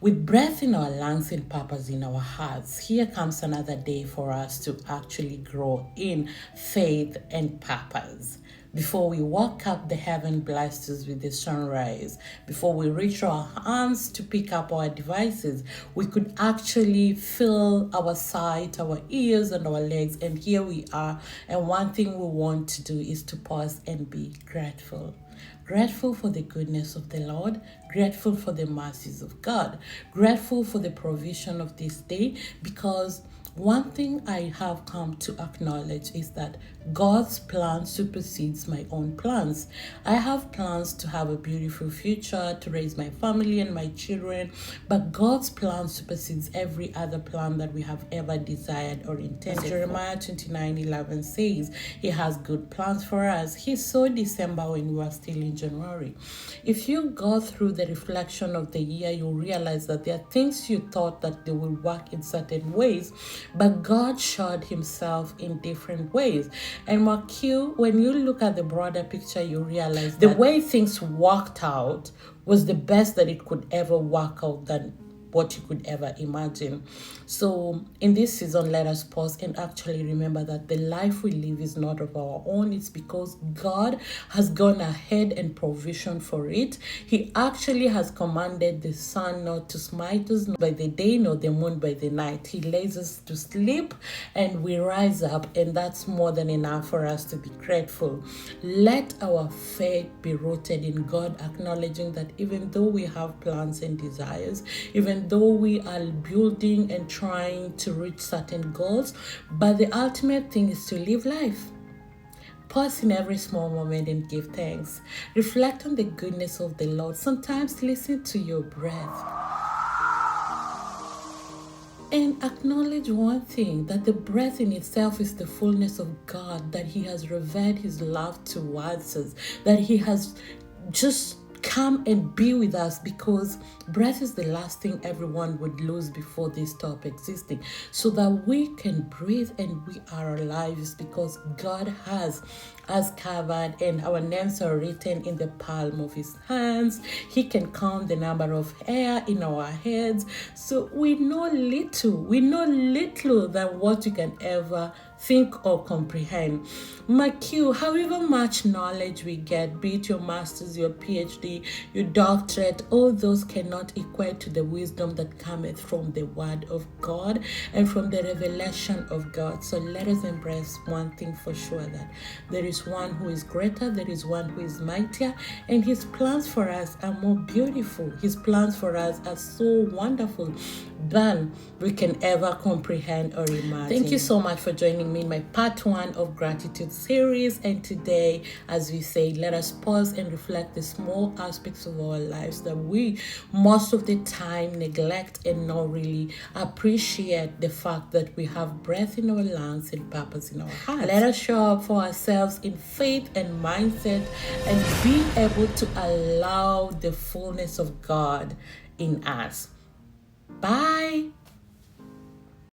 With breath in our lungs and purpose in our hearts, here comes another day for us to actually grow in faith and purpose. Before we walk up, the heaven blessed us with the sunrise. Before we reach our hands to pick up our devices, we could actually feel our sight, our ears, and our legs. And here we are. And one thing we want to do is to pause and be grateful. Grateful for the goodness of the Lord, grateful for the mercies of God, grateful for the provision of this day, because one thing I have come to acknowledge is that God's plan supersedes my own plans. I have plans to have a beautiful future, to raise my family and my children, but God's plan supersedes every other plan that we have ever desired or intended. Jeremiah 29:11 says, He has good plans for us. He saw December when we were still in January. If you go through the reflection of the year, you'll realize that there are things you thought that they will work in certain ways, but God showed Himself in different ways. And when you look at the broader picture, you realize the way things worked out was the best that it could ever work out than what you could ever imagine. So in this season, let us pause and actually remember that the life we live is not of our own. It's because God has gone ahead and provision for it. He actually has commanded the sun not to smite us by the day nor the moon by the night. He lays us to sleep and we rise up, and that's more than enough for us to be grateful. Let our faith be rooted in God, acknowledging that even though we have plans and desires, even though we are building and trying to reach certain goals, but the ultimate thing is to live life. Pause in every small moment and give thanks. Reflect on the goodness of the Lord. Sometimes listen to your breath. And acknowledge one thing, that the breath in itself is the fullness of God, that He has revealed His love towards us, that He has just come and be with us, because breath is the last thing everyone would lose before they stop existing. So that we can breathe and we are alive is because God has us covered, and our names are written in the palm of His hands. He can count the number of hair in our heads. So we know little than what you can ever think or comprehend. Mark you, however much knowledge we get, be it your master's, your PhD, your doctorate, all those cannot equate to the wisdom that cometh from the word of God and from the revelation of God. So let us embrace one thing for sure, that there is one who is greater, there is one who is mightier, and His plans for us are more beautiful. His plans for us are so wonderful than we can ever comprehend or imagine. Thank you so much for joining me in my part 1 of gratitude series. And today, as we say, let us pause and reflect the small aspects of our lives that we most of the time neglect and not really appreciate the fact that we have breath in our lungs and purpose in our hearts. Let us show up for ourselves in faith and mindset and be able to allow the fullness of God in us. Bye.